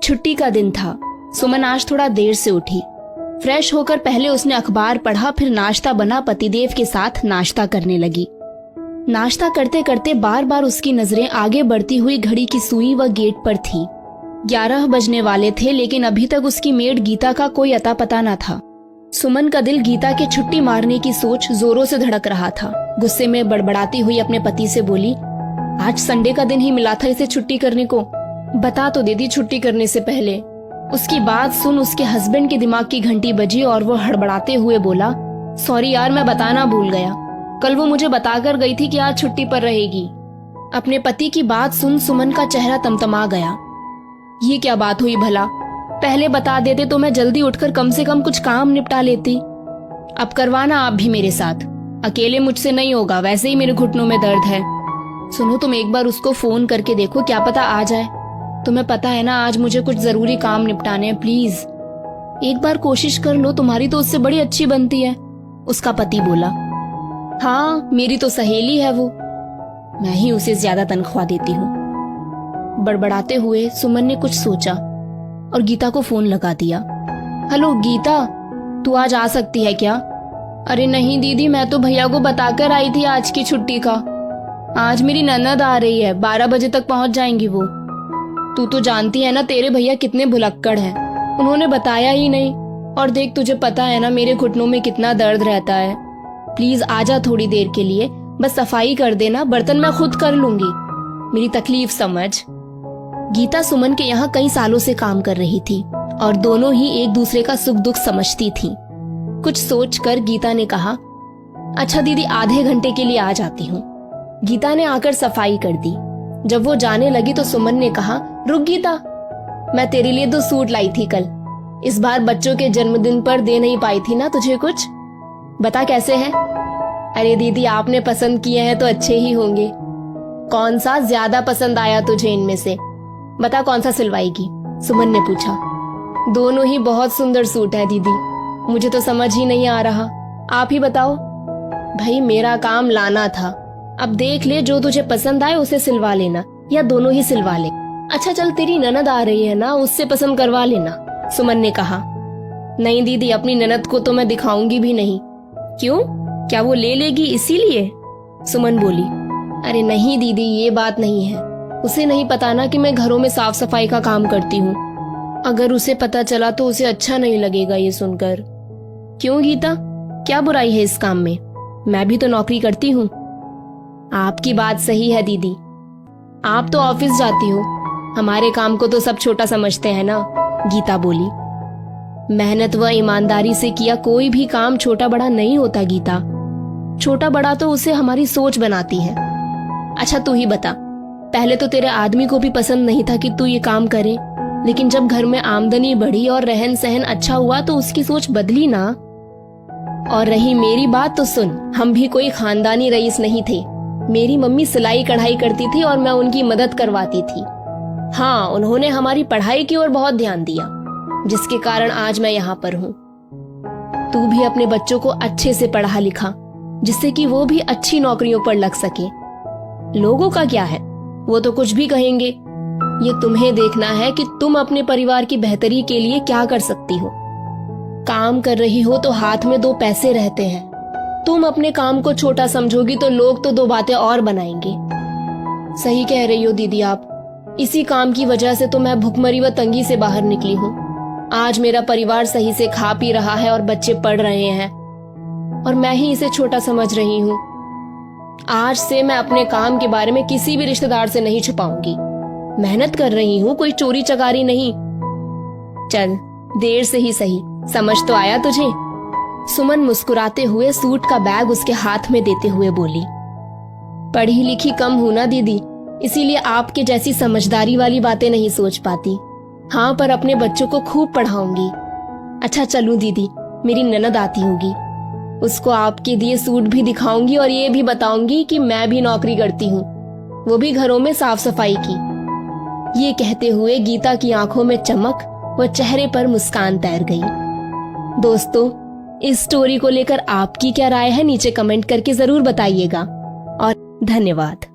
छुट्टी का दिन था। सुमन आज थोड़ा देर से उठी। फ्रेश होकर पहले उसने अखबार पढ़ा, फिर नाश्ता बना पतिदेव के साथ नाश्ता करने लगी। नाश्ता करते करते बार बार उसकी नजरें आगे बढ़ती हुई घड़ी की सुई व गेट पर थी। 11 बजने वाले थे, लेकिन अभी तक उसकी मेड गीता का कोई अता पता न था। सुमन का दिल गीता के छुट्टी मारने की सोच जोरों से धड़क रहा था। गुस्से में बड़बड़ाती हुई अपने पति से बोली, आज संडे का दिन ही मिला था इसे छुट्टी करने को, बता तो दे दी छुट्टी करने से पहले। उसकी बात सुन उसके हस्बैंड के दिमाग की घंटी बजी और वो हड़बड़ाते हुए बोला, सॉरी यार, मैं बताना भूल गया। कल वो मुझे बताकर गई थी कि आज छुट्टी पर रहेगी। अपने पति की बात सुन सुमन का चेहरा तमतमा गया। ये क्या बात हुई भला? पहले बता देते तो मैं जल्दी उठकर कम से कम कुछ काम निपटा लेती। अब करवाना आप भी मेरे साथ, अकेले मुझसे नहीं होगा, वैसे ही मेरे घुटनों में दर्द है। सुनो, तुम एक बार उसको फोन करके देखो, क्या पता आ जाए। तुम्हें पता है ना आज मुझे कुछ जरूरी काम निपटाने हैं, प्लीज एक बार कोशिश कर लो, तुम्हारी तो उससे बड़ी अच्छी बनती है। उसका पति बोला, हाँ मेरी तो सहेली है वो, मैं ही उसे ज्यादा तनख्वाह देती हूँ। बड़बड़ाते हुए सुमन ने कुछ सोचा और गीता को फोन लगा दिया। हेलो गीता, तू आज आ सकती है क्या? अरे नहीं दीदी, मैं तो भैया को बताकर आई थी आज की छुट्टी का। आज मेरी ननद आ रही है, 12 बजे तक पहुंच जाएंगी वो। तू तो जानती है ना तेरे भैया कितने भुलक्कड़ हैं, उन्होंने बताया ही नहीं। और देख, तुझे पता है ना मेरे घुटनों में कितना दर्द रहता है। प्लीज आजा थोड़ी देर के लिए, बस सफाई कर देना, बर्तन मैं खुद कर लूंगी, मेरी तकलीफ समझ। गीता सुमन के यहाँ कई सालों से काम कर रही थी और दोनों ही एक दूसरे का सुख दुख समझती थी। कुछ सोचकर गीता ने कहा, अच्छा दीदी, आधे घंटे के लिए आ जाती हूँ। गीता ने आकर सफाई कर दी। जब वो जाने लगी तो सुमन ने कहा, रुक गीता, मैं तेरे लिए 2 सूट लाई थी कल। इस बार बच्चों के जन्मदिन पर दे नहीं पाई थी ना तुझे कुछ, बता कैसे हैं? अरे दीदी, आपने पसंद किए हैं तो अच्छे ही होंगे। कौन सा ज्यादा पसंद आया तुझे इनमें से? बता कौन सा सिलवाएगी? सुमन ने पूछा। दोनों ही बहुत सुंदर सूट है दीदी, मुझे तो समझ ही नहीं आ रहा, आप ही बताओ। भाई मेरा काम लाना था, अब देख ले जो तुझे पसंद आए उसे सिलवा लेना, या दोनों ही सिलवा ले। अच्छा चल, तेरी ननद आ रही है ना, उससे पसंद करवा लेना, सुमन ने कहा। नहीं दीदी, अपनी ननद को तो मैं दिखाऊंगी भी नहीं। क्यों, क्या वो ले लेगी इसीलिए? सुमन बोली। अरे नहीं दीदी, ये बात नहीं है, उसे नहीं पता ना कि मैं घरों में साफ सफाई का काम करती हूँ। अगर उसे पता चला तो उसे अच्छा नहीं लगेगा ये सुनकर। क्यों गीता, क्या बुराई है इस काम में? मैं भी तो नौकरी करती हूँ। आपकी बात सही है दीदी, आप तो ऑफिस जाती हो, हमारे काम को तो सब छोटा समझते हैं ना, गीता बोली। मेहनत व ईमानदारी से किया कोई भी काम छोटा बड़ा नहीं होता गीता, छोटा बड़ा तो उसे हमारी सोच बनाती है। अच्छा तू ही बता, पहले तो तेरे आदमी को भी पसंद नहीं था कि तू ये काम करे, लेकिन जब घर में आमदनी बढ़ी और रहन सहन अच्छा हुआ तो उसकी सोच बदली ना। और रही मेरी बात तो सुन, हम भी कोई खानदानी रईस नहीं थे। मेरी मम्मी सिलाई कढ़ाई करती थी और मैं उनकी मदद करवाती थी। हाँ, उन्होंने हमारी पढ़ाई की ओर बहुत ध्यान दिया, जिसके कारण आज मैं यहाँ पर हूँ। तू भी अपने बच्चों को अच्छे से पढ़ा लिखा, जिससे कि वो भी अच्छी नौकरियों पर लग सके। लोगों का क्या है, वो तो कुछ भी कहेंगे, ये तुम्हें देखना है कि तुम अपने परिवार की बेहतरी के लिए क्या कर सकती हो। काम कर रही हो तो हाथ में 2 पैसे रहते हैं, तुम अपने काम को छोटा समझोगी तो लोग तो 2 बातें और बनाएंगे। सही कह रही हो दीदी आप, इसी काम की वजह से तो मैं भुखमरी व तंगी से बाहर निकली हूँ। आज मेरा परिवार सही से खा पी रहा है और बच्चे पढ़ रहे हैं, और मैं ही इसे छोटा समझ रही हूँ। आज से मैं अपने काम के बारे में किसी भी रिश्तेदार से नहीं छुपाऊंगी। मेहनत कर रही हूँ, कोई चोरी चकारी नहीं। चल, देर से ही सही, समझ तो आया तुझे? सुमन मुस्कुराते हुए सूट का बैग उसके हाथ में देते हुए बोली। पढ़ी लिखी कम हूं ना दीदी, इसीलिए आपके जैसी समझदारी वाली बातें नहीं सोच पाती। हाँ, पर अपने बच्चों को खूब पढ़ाऊंगी। अच्छा चलूं दीदी, मेरी ननद आती होगी, उसको आपके दिए सूट भी दिखाऊंगी और ये भी बताऊंगी कि मैं भी नौकरी करती हूँ, वो भी घरों में साफ सफाई की। ये कहते हुए गीता की आंखों में चमक व चेहरे पर मुस्कान तैर गई। दोस्तों, इस स्टोरी को लेकर आपकी क्या राय है नीचे कमेंट करके जरूर बताइएगा, और धन्यवाद।